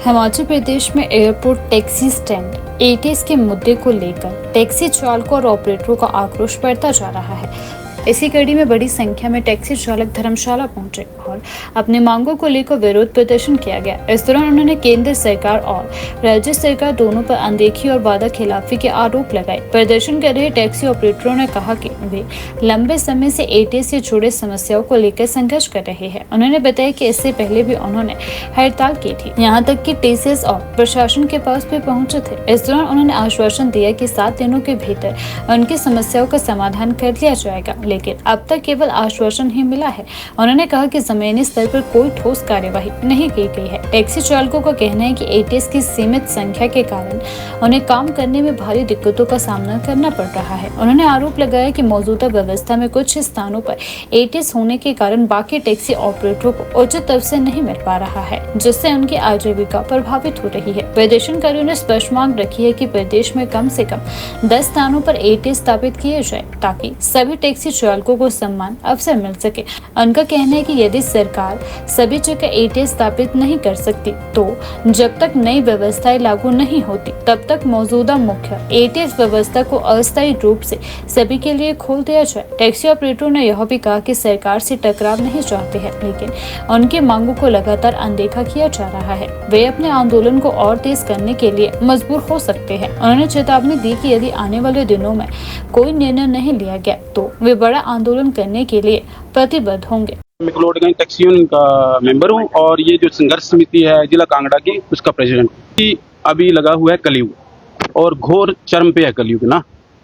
हिमाचल प्रदेश में airport taxi stand ATS के मुद्दे को लेकर टैक्सी चालकों और ऑपरेटरों का आक्रोश बढ़ता जा रहा है। इसी कड़ी में बड़ी संख्या में टैक्सी चालक धर्मशाला पहुंचे और अपनी मांगों को लेकर विरोध प्रदर्शन किया गया। इस दौरान उन्होंने केंद्र सरकार और राज्य सरकार दोनों पर अनदेखी और वादा खिलाफी के आरोप लगाए। प्रदर्शन कर रहे टैक्सी ऑपरेटरों ने कहा कि वे लंबे समय से एटीएस से जुड़े समस्याओं को लेकर संघर्ष कर रहे हैं। उन्होंने बताया कि इससे पहले भी उन्होंने हड़ताल की थी, यहाँ तक कि टीसीएस और प्रशासन के पास भी पहुंचे थे। इस दौरान उन्होंने आश्वासन दिया कि 7 दिनों के भीतर उनकी समस्याओं का समाधान कर लिया जाएगा, लेकिन अब तक केवल आश्वासन ही मिला है। उन्होंने कहा कि जमीनी स्तर पर कोई ठोस कार्यवाही नहीं की गई है। टैक्सी चालकों का कहना है कि एटीएस की सीमित संख्या के कारण उन्हें काम करने में भारी दिक्कतों का सामना करना पड़ रहा है। उन्होंने आरोप लगाया कि मौजूदा व्यवस्था में कुछ स्थानों पर एटीएस होने के कारण बाकी टैक्सी ऑपरेटरों को उचित अवसर नहीं मिल पा रहा है, जिससे उनकी आजीविका प्रभावित हो रही है। प्रदर्शनकारियों ने स्पष्ट मांग रखी है कि प्रदेश में कम से कम 10 स्थानों पर एटीएस स्थापित किए जाए ताकि सभी टैक्सी चालकों को समान अवसर मिल सके। उनका कहना है कि यदि सरकार सभी जगह एटीएस स्थापित नहीं कर सकती तो जब तक नई व्यवस्थाएं लागू नहीं होती तब तक मौजूदा मुख्य एटीएस व्यवस्था को अस्थायी रूप से सभी के लिए खोल दिया जाए। टैक्सी ऑपरेटरों ने यह भी कहा कि सरकार से टकराव नहीं चाहते हैं, लेकिन उनकी मांगों को लगातार अनदेखा किया जा रहा है। वे अपने आंदोलन को और तेज करने के लिए मजबूर हो सकते हैं। उन्होंने चेतावनी दी कि यदि आने वाले दिनों में कोई निर्णय नहीं लिया गया तो वे बड़ा आंदोलन करने के लिए प्रतिबद्ध होंगे। मैक्लोडगंज टैक्सी यूनियन का मेंबर हूँ और ये जो संघर्ष समिति है जिला कांगड़ा की, उसका प्रेसिडेंट। अभी लगा हुआ है कलयुग और घोर चरम पे है कलयुग ना।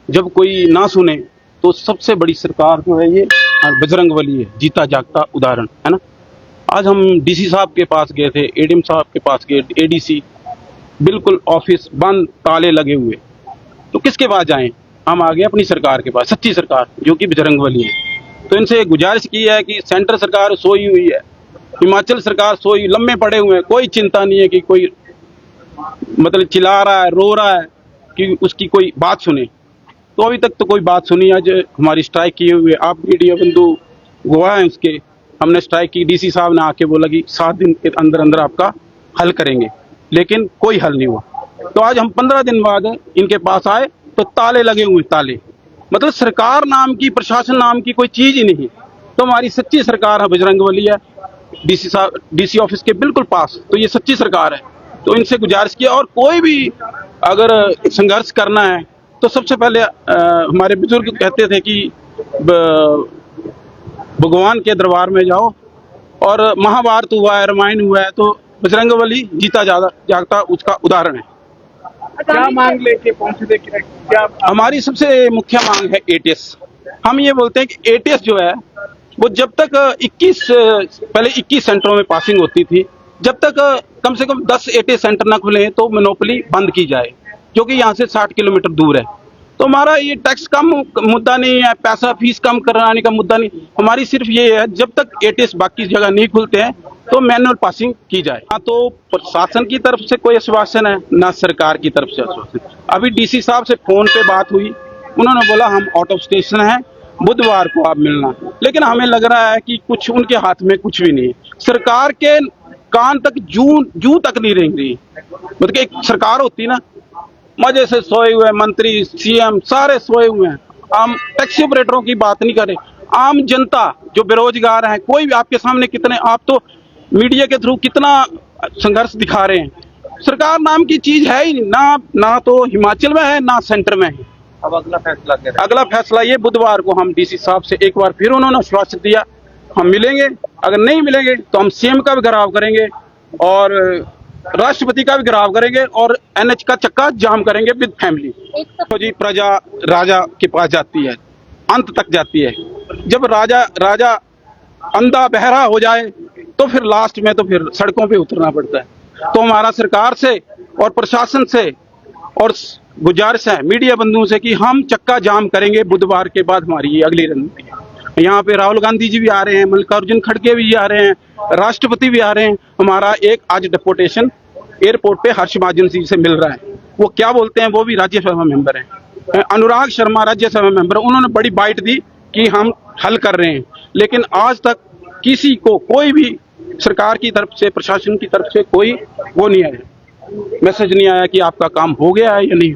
जब कोई ना सुने तो सबसे बड़ी सरकार जो है ये बजरंगबली है, जीता जागता उदाहरण है ना। आज हम डीसी साहब के पास गए थे, एडीएम साहब के पास गए, एडीसी, बिल्कुल ऑफिस बंद, ताले लगे हुए। तो किसके पास जाएं? हम आ गए अपनी सरकार के पास, सच्ची सरकार जो कि बजरंगबली है। तो इनसे गुजारिश की है कि सेंटर सरकार सोई हुई है, हिमाचल सरकार सोई, लम्बे पड़े हुए हैं, कोई चिंता नहीं है कि कोई मतलब चिल्ला रहा है, रो रहा है कि उसकी कोई बात सुने। तो अभी तक तो कोई बात सुनी। आज हमारी स्ट्राइक किए हुए, आप मीडिया बंधु गवाह हैं उसके, हमने स्ट्राइक की। डीसी साहब ने आके बोला कि 7 दिन के अंदर अंदर आपका हल करेंगे, लेकिन कोई हल नहीं हुआ। तो आज हम 15 दिन बाद इनके पास आए तो ताले लगे हुए, ताले। मतलब सरकार नाम की, प्रशासन नाम की कोई चीज ही नहीं। तो हमारी सच्ची सरकार है बजरंगबली है, डीसी ऑफिस के बिल्कुल पास। तो ये सच्ची सरकार है। तो इनसे गुजारिश किया, और कोई भी अगर संघर्ष करना है तो सबसे पहले हमारे बुजुर्ग कहते थे कि भगवान के दरबार में जाओ, और महाभारत हुआ है, रामायण हुआ है, तो बजरंगबली जीता जागता उसका उदाहरण है। क्या मांग लेके पहुंचे थे? क्या हमारी सबसे मुख्य मांग है एटीएस। हम ये बोलते हैं कि एटीएस जो है वो जब तक 21 सेंटरों में पासिंग होती थी, जब तक कम से कम 10 एटीएस सेंटर ना खुले तो मोनोपोली बंद की जाए, जो कि यहाँ से 60 किलोमीटर दूर है। तो हमारा ये टैक्स कम मुद्दा नहीं है, पैसा फीस कम कराने का मुद्दा नहीं। हमारी सिर्फ ये है, जब तक एटीएस बाकी जगह नहीं खुलते हैं तो मैनुअल पासिंग की जाए। ना तो प्रशासन की तरफ से कोई आश्वासन है, ना सरकार की तरफ से आश्वासन। अभी डीसी साहब से फोन पे बात हुई, उन्होंने बोला हम आउट ऑफ स्टेशन हैं, बुधवार को आप मिलना। लेकिन हमें लग रहा है कि कुछ उनके हाथ में कुछ भी नहीं है। सरकार के कान तक जू तक नहीं रेंग रही। मतलब एक सरकार होती ना, मजे से सोए हुए मंत्री, सीएम सारे सोए हुए हैं। हम टैक्सी ऑपरेटरों की बात नहीं करें, आम जनता जो बेरोजगार है, कोई भी आपके सामने कितने, आप तो मीडिया के थ्रू कितना संघर्ष दिखा रहे हैं। सरकार नाम की चीज है ही ना तो हिमाचल में है, ना सेंटर में है। अब अगला फैसला ये बुधवार को हम डीसी साहब से एक बार फिर उन्होंने आश्वासन दिया, हम मिलेंगे। अगर नहीं मिलेंगे तो हम सीएम का भी घेराव करेंगे और राष्ट्रपति का भी घेराव करेंगे और एनएच का चक्का जाम करेंगे विद फैमिली। तो जी प्रजा राजा के पास जाती है, अंत तक जाती है। जब राजा अंधा बहरा हो जाए तो फिर लास्ट में तो फिर सड़कों पे उतरना पड़ता है। तो हमारा सरकार से और प्रशासन से और गुजारिश है मीडिया बंधुओं से कि हम चक्का जाम करेंगे बुधवार के बाद। हमारी ये अगली रणनीति है। यहाँ पे राहुल गांधी जी भी आ रहे हैं, मल्लिकार्जुन खड़गे भी आ रहे हैं, राष्ट्रपति भी आ रहे हैं। हमारा एक आज डेपुटेशन एयरपोर्ट पे हर्ष महाजन जी से मिल रहा है। वो क्या बोलते हैं, वो भी राज्यसभा मेंबर हैं। अनुराग शर्मा राज्यसभा मेंबर, उन्होंने बड़ी बाइट दी कि हम हल कर रहे हैं, लेकिन आज तक किसी को कोई भी सरकार की तरफ से, प्रशासन की तरफ से कोई वो नहीं आया। मैसेज नहीं आया कि आपका काम हो गया है या नहीं।